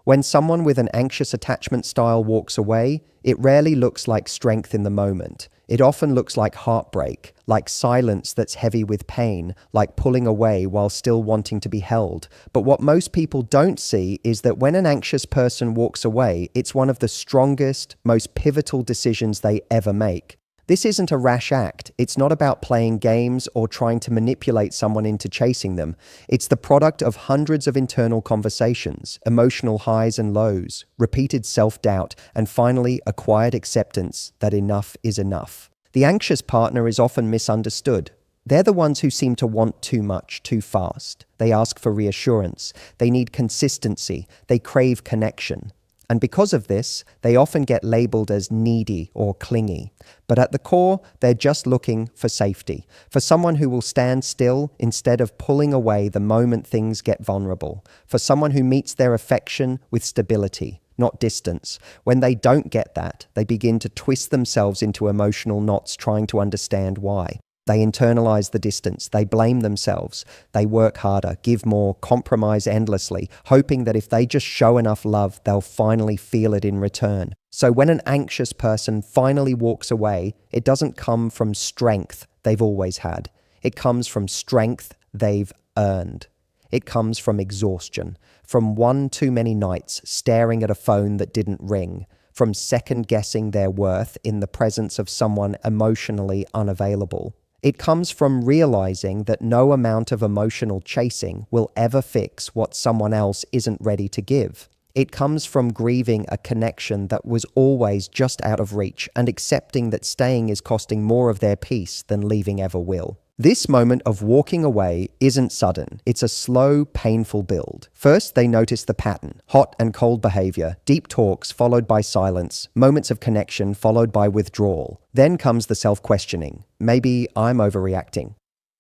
When someone with an anxious attachment style walks away, it rarely looks like strength in the moment. It often looks like heartbreak, like silence that's heavy with pain, like pulling away while still wanting to be held. But what most people don't see is that when an anxious person walks away, it's one of the strongest, most pivotal decisions they ever make. This isn't a rash act. It's not about playing games or trying to manipulate someone into chasing them. It's the product of hundreds of internal conversations, emotional highs and lows, repeated self-doubt, and finally a quiet acceptance that enough is enough. The anxious partner is often misunderstood. They're the ones who seem to want too much, too fast. They ask for reassurance. They need consistency. They crave connection. And because of this, they often get labeled as needy or clingy. But at the core, they're just looking for safety, for someone who will stand still instead of pulling away the moment things get vulnerable, for someone who meets their affection with stability, not distance. When they don't get that, they begin to twist themselves into emotional knots trying to understand why. They internalize the distance, they blame themselves, they work harder, give more, compromise endlessly, hoping that if they just show enough love, they'll finally feel it in return. So when an anxious person finally walks away, it doesn't come from strength they've always had. It comes from strength they've earned. It comes from exhaustion, from one too many nights staring at a phone that didn't ring, from second-guessing their worth in the presence of someone emotionally unavailable. It comes from realizing that no amount of emotional chasing will ever fix what someone else isn't ready to give. It comes from grieving a connection that was always just out of reach and accepting that staying is costing more of their peace than leaving ever will. This moment of walking away isn't sudden. It's a slow, painful build. First, they notice the pattern: hot and cold behavior, deep talks followed by silence, moments of connection followed by withdrawal. Then comes the self-questioning. Maybe I'm overreacting.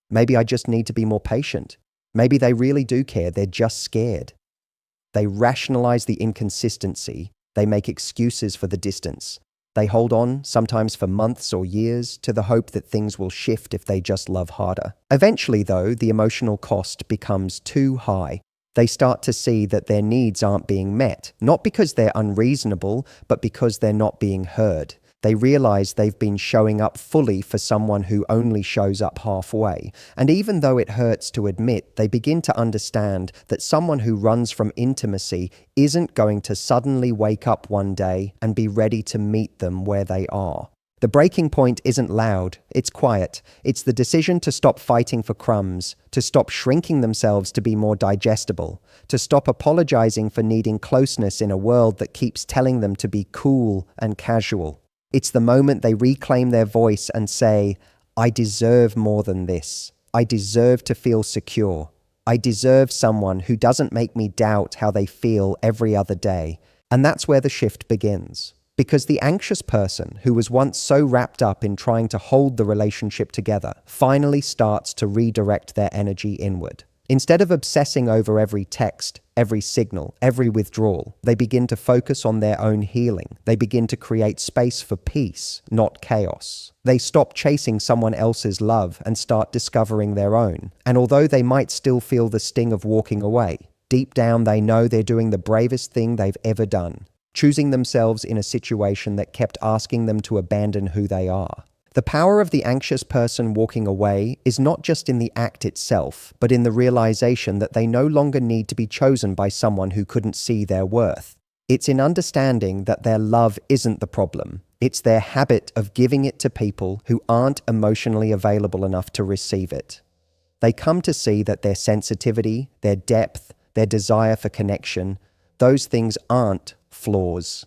Maybe I just need to be more patient. Maybe they really do care, they're just scared. They rationalize the inconsistency. They make excuses for the distance. They hold on, sometimes for months or years, to the hope that things will shift if they just love harder. Eventually, though, the emotional cost becomes too high. They start to see that their needs aren't being met, not because they're unreasonable, but because they're not being heard. They realize they've been showing up fully for someone who only shows up halfway. And even though it hurts to admit, they begin to understand that someone who runs from intimacy isn't going to suddenly wake up one day and be ready to meet them where they are. The breaking point isn't loud, it's quiet. It's the decision to stop fighting for crumbs, to stop shrinking themselves to be more digestible, to stop apologizing for needing closeness in a world that keeps telling them to be cool and casual. It's the moment they reclaim their voice and say, I deserve more than this. I deserve to feel secure. I deserve someone who doesn't make me doubt how they feel every other day. And that's where the shift begins. Because the anxious person who was once so wrapped up in trying to hold the relationship together finally starts to redirect their energy inward. Instead of obsessing over every text, every signal, every withdrawal, they begin to focus on their own healing. They begin to create space for peace, not chaos. They stop chasing someone else's love and start discovering their own. And although they might still feel the sting of walking away, deep down they know they're doing the bravest thing they've ever done, choosing themselves in a situation that kept asking them to abandon who they are. The power of the anxious person walking away is not just in the act itself, but in the realization that they no longer need to be chosen by someone who couldn't see their worth. It's in understanding that their love isn't the problem. It's their habit of giving it to people who aren't emotionally available enough to receive it. They come to see that their sensitivity, their depth, their desire for connection, those things aren't flaws.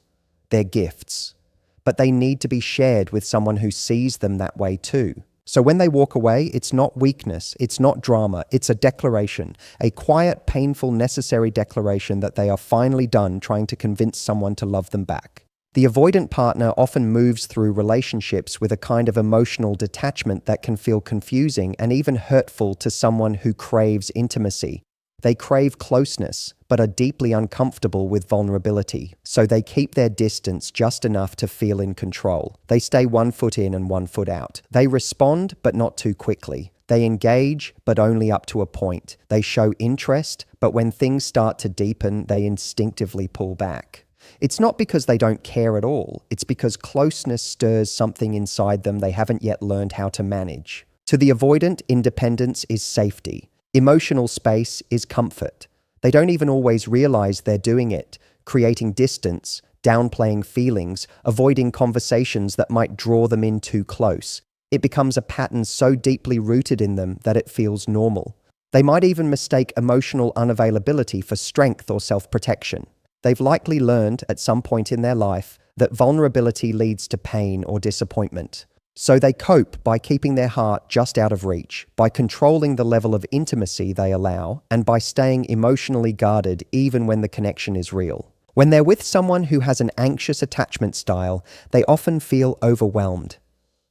They're gifts. But they need to be shared with someone who sees them that way too. So when they walk away, it's not weakness, it's not drama, it's a declaration, a quiet, painful, necessary declaration that they are finally done trying to convince someone to love them back. The avoidant partner often moves through relationships with a kind of emotional detachment that can feel confusing and even hurtful to someone who craves intimacy. They crave closeness, but are deeply uncomfortable with vulnerability, so they keep their distance just enough to feel in control. They stay 1 foot in and 1 foot out. They respond, but not too quickly. They engage, but only up to a point. They show interest, but when things start to deepen, they instinctively pull back. It's not because they don't care at all. It's because closeness stirs something inside them they haven't yet learned how to manage. To the avoidant, independence is safety. Emotional space is comfort. They don't even always realize they're doing it, creating distance, downplaying feelings, avoiding conversations that might draw them in too close. It becomes a pattern so deeply rooted in them that it feels normal. They might even mistake emotional unavailability for strength or self-protection. They've likely learned at some point in their life that vulnerability leads to pain or disappointment. So they cope by keeping their heart just out of reach, by controlling the level of intimacy they allow, and by staying emotionally guarded even when the connection is real. When they're with someone who has an anxious attachment style, they often feel overwhelmed.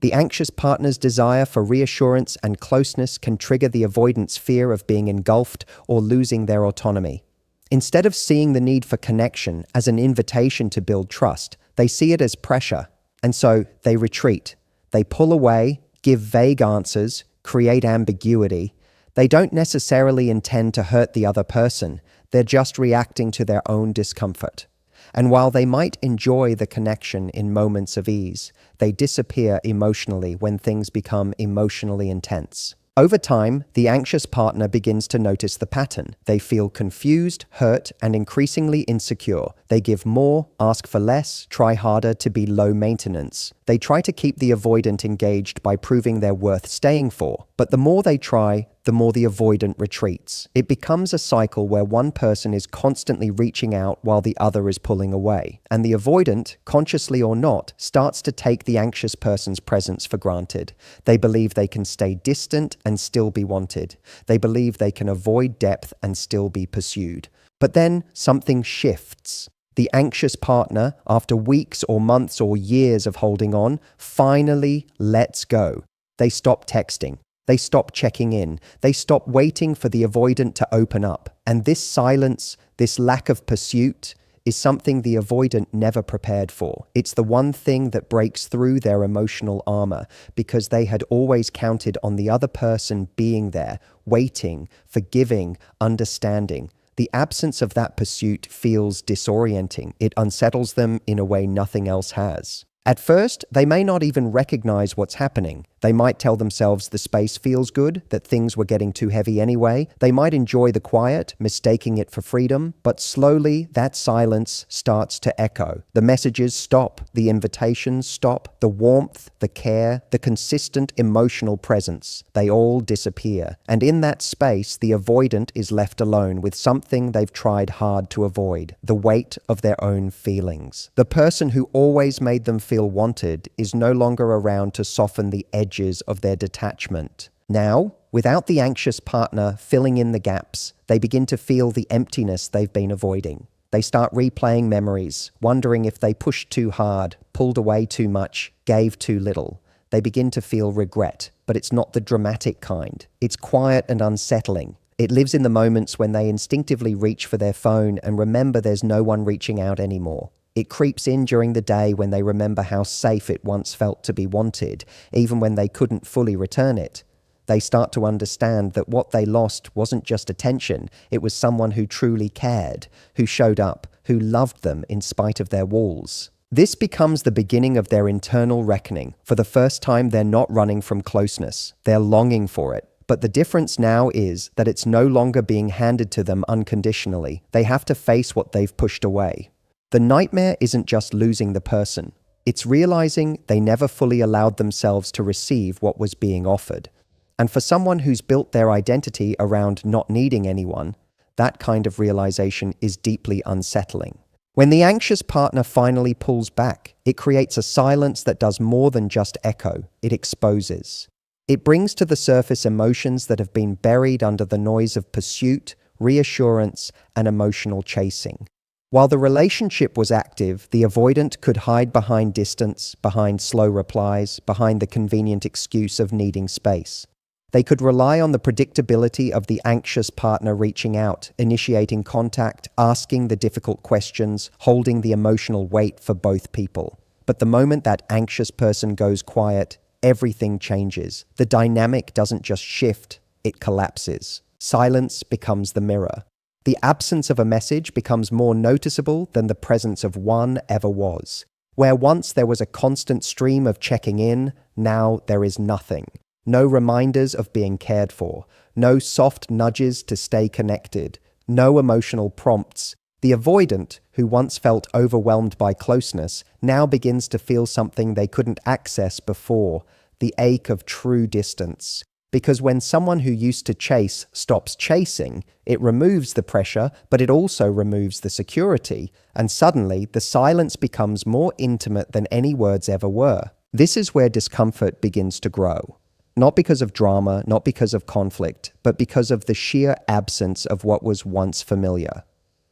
The anxious partner's desire for reassurance and closeness can trigger the avoidant's fear of being engulfed or losing their autonomy. Instead of seeing the need for connection as an invitation to build trust, they see it as pressure, and so they retreat. They pull away, give vague answers, create ambiguity. They don't necessarily intend to hurt the other person, they're just reacting to their own discomfort. And while they might enjoy the connection in moments of ease, they disappear emotionally when things become emotionally intense. Over time, the anxious partner begins to notice the pattern. They feel confused, hurt, and increasingly insecure. They give more, ask for less, try harder to be low maintenance. They try to keep the avoidant engaged by proving they're worth staying for. But the more they try, the more the avoidant retreats. It becomes a cycle where one person is constantly reaching out while the other is pulling away. And the avoidant, consciously or not, starts to take the anxious person's presence for granted. They believe they can stay distant and still be wanted. They believe they can avoid depth and still be pursued. But then something shifts. The anxious partner, after weeks or months or years of holding on, finally lets go. They stop texting. They stop checking in. They stop waiting for the avoidant to open up. And this silence, this lack of pursuit, is something the avoidant never prepared for. It's the one thing that breaks through their emotional armor because they had always counted on the other person being there, waiting, forgiving, understanding. The absence of that pursuit feels disorienting. It unsettles them in a way nothing else has. At first, they may not even recognize what's happening. They might tell themselves the space feels good, that things were getting too heavy anyway. They might enjoy the quiet, mistaking it for freedom, but slowly that silence starts to echo. The messages stop, the invitations stop, the warmth, the care, the consistent emotional presence, they all disappear. And in that space, the avoidant is left alone with something they've tried hard to avoid, the weight of their own feelings. The person who always made them feel wanted is no longer around to soften the edges of their detachment. Now, without the anxious partner filling in the gaps, they begin to feel the emptiness they've been avoiding. They start replaying memories, wondering if they pushed too hard, pulled away too much, gave too little. They begin to feel regret, but it's not the dramatic kind. It's quiet and unsettling. It lives in the moments when they instinctively reach for their phone and remember there's no one reaching out anymore. It creeps in during the day when they remember how safe it once felt to be wanted, even when they couldn't fully return it. They start to understand that what they lost wasn't just attention, it was someone who truly cared, who showed up, who loved them in spite of their walls. This becomes the beginning of their internal reckoning. For the first time, they're not running from closeness, they're longing for it. But the difference now is that it's no longer being handed to them unconditionally. They have to face what they've pushed away. The nightmare isn't just losing the person. It's realizing they never fully allowed themselves to receive what was being offered. And for someone who's built their identity around not needing anyone, that kind of realization is deeply unsettling. When the anxious partner finally pulls back, it creates a silence that does more than just echo. It exposes. It brings to the surface emotions that have been buried under the noise of pursuit, reassurance, and emotional chasing. While the relationship was active, the avoidant could hide behind distance, behind slow replies, behind the convenient excuse of needing space. They could rely on the predictability of the anxious partner reaching out, initiating contact, asking the difficult questions, holding the emotional weight for both people. But the moment that anxious person goes quiet, everything changes. The dynamic doesn't just shift, it collapses. Silence becomes the mirror. The absence of a message becomes more noticeable than the presence of one ever was. Where once there was a constant stream of checking in, now there is nothing. No reminders of being cared for. No soft nudges to stay connected. No emotional prompts. The avoidant, who once felt overwhelmed by closeness, now begins to feel something they couldn't access before, the ache of true distance. Because when someone who used to chase stops chasing, it removes the pressure, but it also removes the security, and suddenly the silence becomes more intimate than any words ever were. This is where discomfort begins to grow. Not because of drama, not because of conflict, but because of the sheer absence of what was once familiar.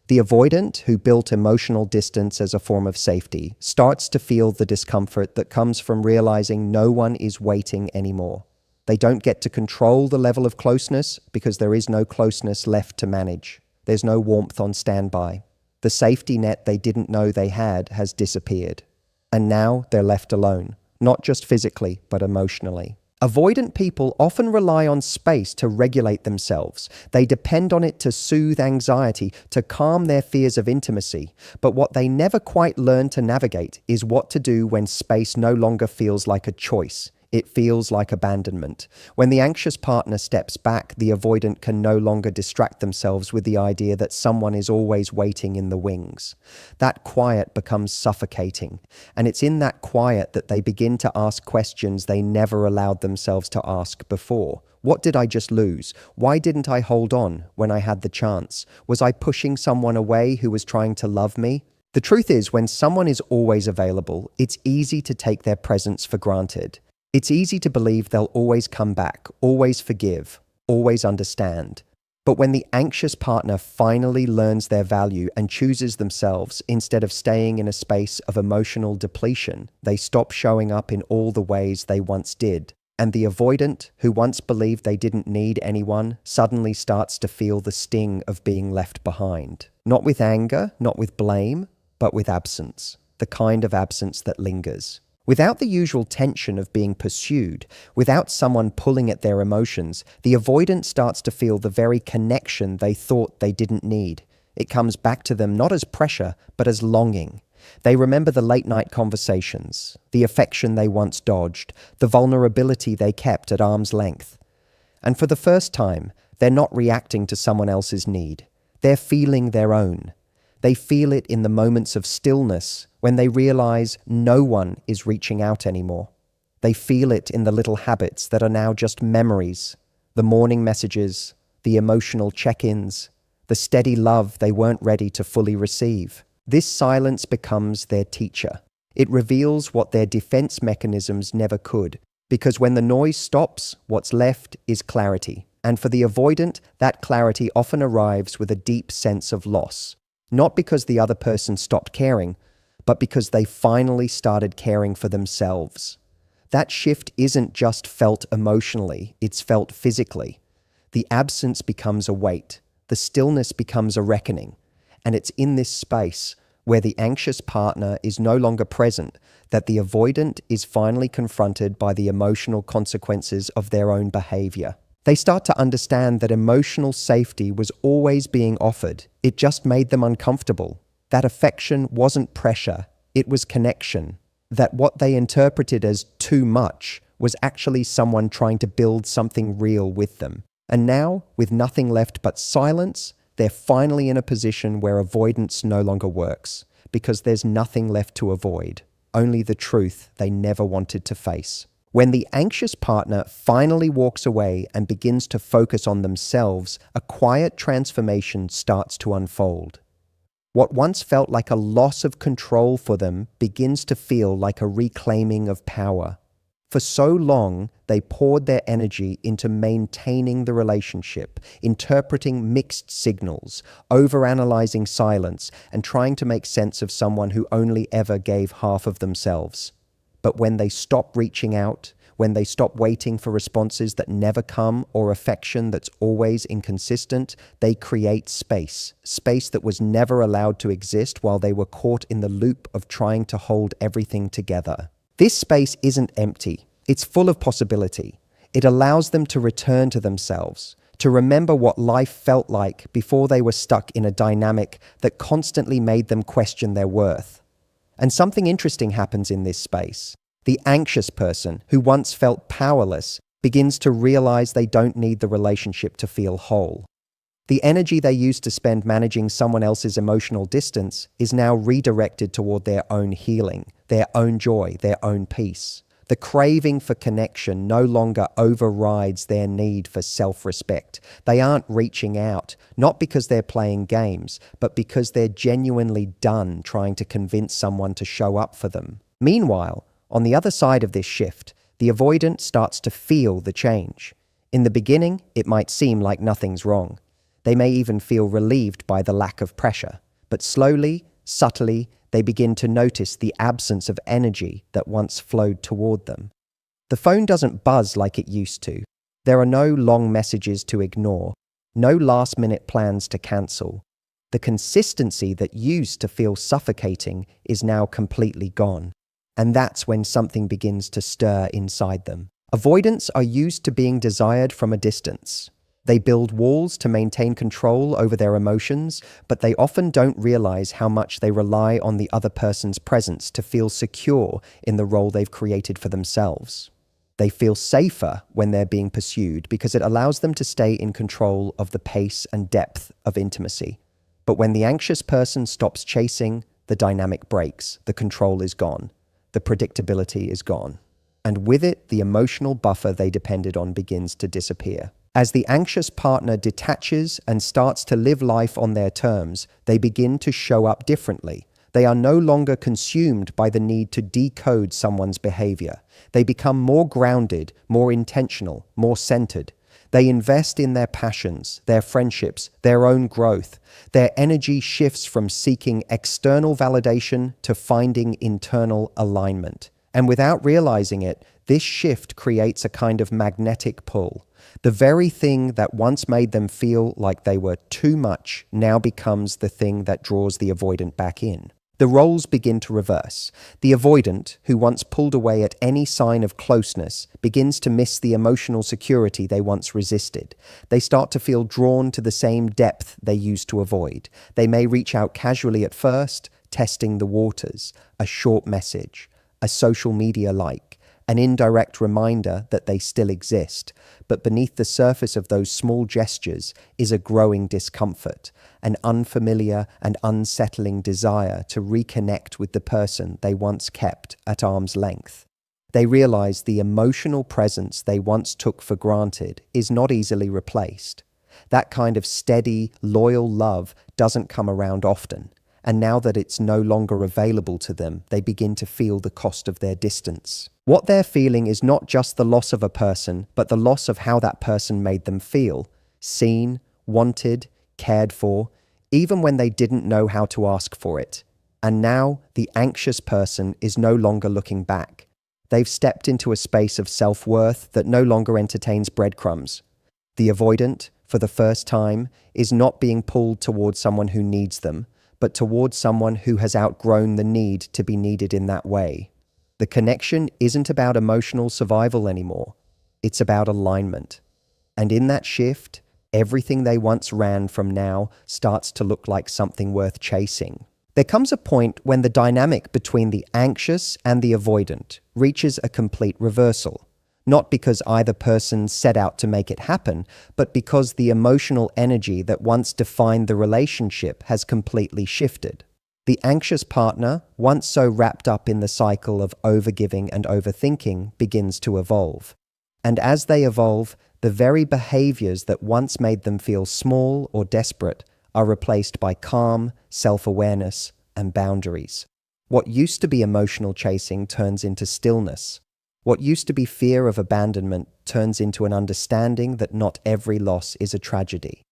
The avoidant, who built emotional distance as a form of safety, starts to feel the discomfort that comes from realizing no one is waiting anymore. They don't get to control the level of closeness because there is no closeness left to manage. There's no warmth on standby. The safety net they didn't know they had has disappeared. And now they're left alone, not just physically, but emotionally. Avoidant people often rely on space to regulate themselves. They depend on it to soothe anxiety, to calm their fears of intimacy. But what they never quite learn to navigate is what to do when space no longer feels like a choice. It feels like abandonment. When the anxious partner steps back, the avoidant can no longer distract themselves with the idea that someone is always waiting in the wings. That quiet becomes suffocating, and it's in that quiet that they begin to ask questions they never allowed themselves to ask before. What did I just lose? Why didn't I hold on when I had the chance? Was I pushing someone away who was trying to love me? The truth is, when someone is always available, it's easy to take their presence for granted. It's easy to believe they'll always come back, always forgive, always understand. But when the anxious partner finally learns their value and chooses themselves instead of staying in a space of emotional depletion, they stop showing up in all the ways they once did. And the avoidant, who once believed they didn't need anyone, suddenly starts to feel the sting of being left behind. Not with anger, not with blame, but with absence. The kind of absence that lingers. Without the usual tension of being pursued, without someone pulling at their emotions, the avoidant starts to feel the very connection they thought they didn't need. It comes back to them not as pressure, but as longing. They remember the late-night conversations, the affection they once dodged, the vulnerability they kept at arm's length. And for the first time, they're not reacting to someone else's need. They're feeling their own. They feel it in the moments of stillness when they realize no one is reaching out anymore. They feel it in the little habits that are now just memories, the morning messages, the emotional check-ins, the steady love they weren't ready to fully receive. This silence becomes their teacher. It reveals what their defense mechanisms never could, because when the noise stops, what's left is clarity. And for the avoidant, that clarity often arrives with a deep sense of loss. Not because the other person stopped caring, but because they finally started caring for themselves. That shift isn't just felt emotionally, it's felt physically. The absence becomes a weight, the stillness becomes a reckoning, and it's in this space where the anxious partner is no longer present that the avoidant is finally confronted by the emotional consequences of their own behavior. They start to understand that emotional safety was always being offered. It just made them uncomfortable. That affection wasn't pressure, it was connection. That what they interpreted as too much was actually someone trying to build something real with them. And now, with nothing left but silence, they're finally in a position where avoidance no longer works, because there's nothing left to avoid, only the truth they never wanted to face. When the anxious partner finally walks away and begins to focus on themselves, a quiet transformation starts to unfold. What once felt like a loss of control for them begins to feel like a reclaiming of power. For so long, they poured their energy into maintaining the relationship, interpreting mixed signals, overanalyzing silence, and trying to make sense of someone who only ever gave half of themselves. But when they stop reaching out, when they stop waiting for responses that never come or affection that's always inconsistent, they create space that was never allowed to exist while they were caught in the loop of trying to hold everything together. This space isn't empty. It's full of possibility. It allows them to return to themselves, to remember what life felt like before they were stuck in a dynamic that constantly made them question their worth. And something interesting happens in this space. The anxious person, who once felt powerless, begins to realize they don't need the relationship to feel whole. The energy they used to spend managing someone else's emotional distance is now redirected toward their own healing, their own joy, their own peace. The craving for connection no longer overrides their need for self-respect. They aren't reaching out, not because they're playing games, but because they're genuinely done trying to convince someone to show up for them. Meanwhile, on the other side of this shift, the avoidant starts to feel the change. In the beginning, it might seem like nothing's wrong. They may even feel relieved by the lack of pressure, but slowly, subtly, they begin to notice the absence of energy that once flowed toward them. The phone doesn't buzz like it used to. There are no long messages to ignore, no last-minute plans to cancel. The consistency that used to feel suffocating is now completely gone. And that's when something begins to stir inside them. Avoidants are used to being desired from a distance. They build walls to maintain control over their emotions, but they often don't realize how much they rely on the other person's presence to feel secure in the role they've created for themselves. They feel safer when they're being pursued because it allows them to stay in control of the pace and depth of intimacy. But when the anxious person stops chasing, the dynamic breaks, the control is gone, the predictability is gone. And with it, the emotional buffer they depended on begins to disappear. As the anxious partner detaches and starts to live life on their terms, they begin to show up differently. They are no longer consumed by the need to decode someone's behavior. They become more grounded, more intentional, more centered. They invest in their passions, their friendships, their own growth. Their energy shifts from seeking external validation to finding internal alignment. And without realizing it, this shift creates a kind of magnetic pull. The very thing that once made them feel like they were too much now becomes the thing that draws the avoidant back in. The roles begin to reverse. The avoidant, who once pulled away at any sign of closeness, begins to miss the emotional security they once resisted. They start to feel drawn to the same depth they used to avoid. They may reach out casually at first, testing the waters, a short message, a social media like, an indirect reminder that they still exist. But beneath the surface of those small gestures is a growing discomfort, an unfamiliar and unsettling desire to reconnect with the person they once kept at arm's length. They realize the emotional presence they once took for granted is not easily replaced. That kind of steady, loyal love doesn't come around often. And now that it's no longer available to them, they begin to feel the cost of their distance. What they're feeling is not just the loss of a person, but the loss of how that person made them feel. Seen, wanted, cared for, even when they didn't know how to ask for it. And now, the anxious person is no longer looking back. They've stepped into a space of self-worth that no longer entertains breadcrumbs. The avoidant, for the first time, is not being pulled towards someone who needs them, but towards someone who has outgrown the need to be needed in that way. The connection isn't about emotional survival anymore. It's about alignment. And in that shift, everything they once ran from now starts to look like something worth chasing. There comes a point when the dynamic between the anxious and the avoidant reaches a complete reversal. Not because either person set out to make it happen, but because the emotional energy that once defined the relationship has completely shifted. The anxious partner, once so wrapped up in the cycle of overgiving and overthinking, begins to evolve. And as they evolve, the very behaviors that once made them feel small or desperate are replaced by calm, self-awareness, and boundaries. What used to be emotional chasing turns into stillness. What used to be fear of abandonment turns into an understanding that not every loss is a tragedy.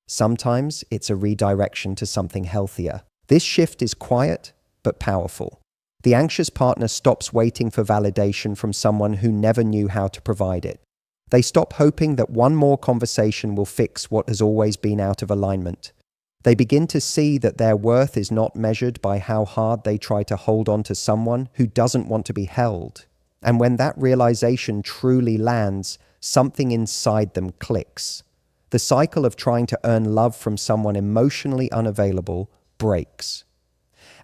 Sometimes it's a redirection to something healthier. This shift is quiet, but powerful. The anxious partner stops waiting for validation from someone who never knew how to provide it. They stop hoping that one more conversation will fix what has always been out of alignment. They begin to see that their worth is not measured by how hard they try to hold on to someone who doesn't want to be held. And when that realization truly lands, something inside them clicks. The cycle of trying to earn love from someone emotionally unavailable breaks.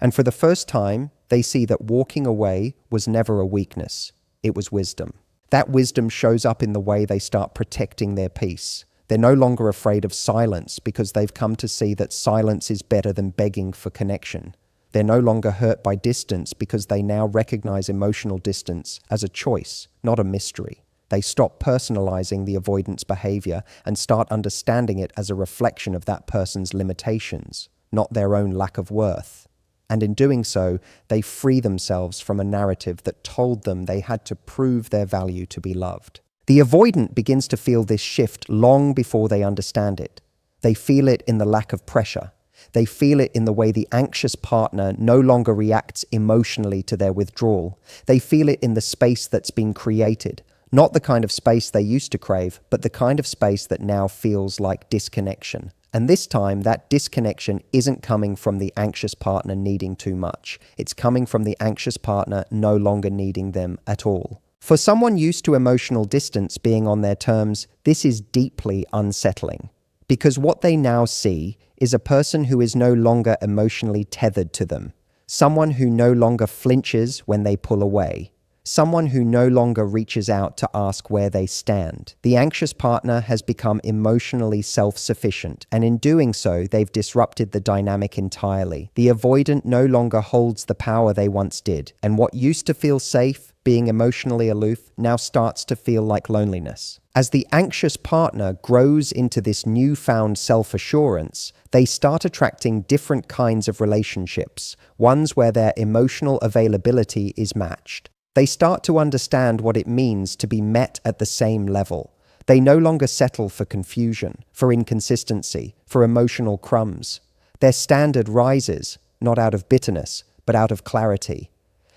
And for the first time, they see that walking away was never a weakness. It was wisdom. That wisdom shows up in the way they start protecting their peace. They're no longer afraid of silence because they've come to see that silence is better than begging for connection. They're no longer hurt by distance because they now recognize emotional distance as a choice, not a mystery. They stop personalizing the avoidance behavior and start understanding it as a reflection of that person's limitations, not their own lack of worth. And in doing so, they free themselves from a narrative that told them they had to prove their value to be loved. The avoidant begins to feel this shift long before they understand it. They feel it in the lack of pressure. They feel it in the way the anxious partner no longer reacts emotionally to their withdrawal. They feel it in the space that's been created. Not the kind of space they used to crave, but the kind of space that now feels like disconnection. And this time, that disconnection isn't coming from the anxious partner needing too much. It's coming from the anxious partner no longer needing them at all. For someone used to emotional distance being on their terms, this is deeply unsettling. Because what they now see is a person who is no longer emotionally tethered to them. Someone who no longer flinches when they pull away. Someone who no longer reaches out to ask where they stand. The anxious partner has become emotionally self-sufficient, and in doing so, they've disrupted the dynamic entirely. The avoidant no longer holds the power they once did, and what used to feel safe, being emotionally aloof, now starts to feel like loneliness. As the anxious partner grows into this newfound self-assurance, they start attracting different kinds of relationships, ones where their emotional availability is matched. They start to understand what it means to be met at the same level. They no longer settle for confusion, for inconsistency, for emotional crumbs. Their standard rises, not out of bitterness, but out of clarity.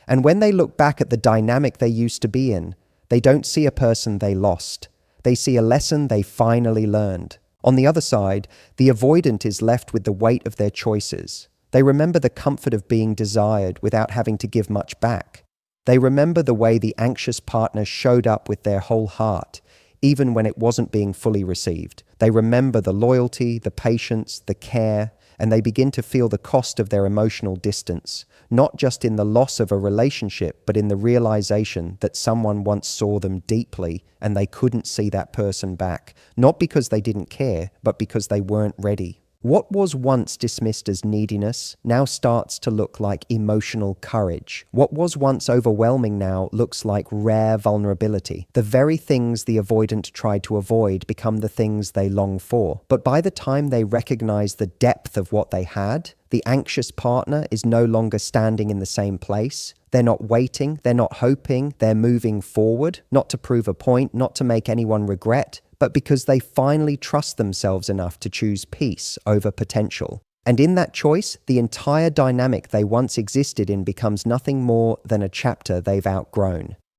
And when they look back at the dynamic they used to be in, they don't see a person they lost. They see a lesson they finally learned. On the other side, the avoidant is left with the weight of their choices. They remember the comfort of being desired without having to give much back. They remember the way the anxious partner showed up with their whole heart, even when it wasn't being fully received. They remember the loyalty, the patience, the care, and they begin to feel the cost of their emotional distance, not just in the loss of a relationship, but in the realization that someone once saw them deeply and they couldn't see that person back, not because they didn't care, but because they weren't ready. What was once dismissed as neediness now starts to look like emotional courage. What was once overwhelming now looks like rare vulnerability. The very things the avoidant tried to avoid become the things they long for. But by the time they recognize the depth of what they had, the anxious partner is no longer standing in the same place. They're not waiting, they're not hoping, they're moving forward, not to prove a point, not to make anyone regret, but because they finally trust themselves enough to choose peace over potential. And in that choice, the entire dynamic they once existed in becomes nothing more than a chapter they've outgrown.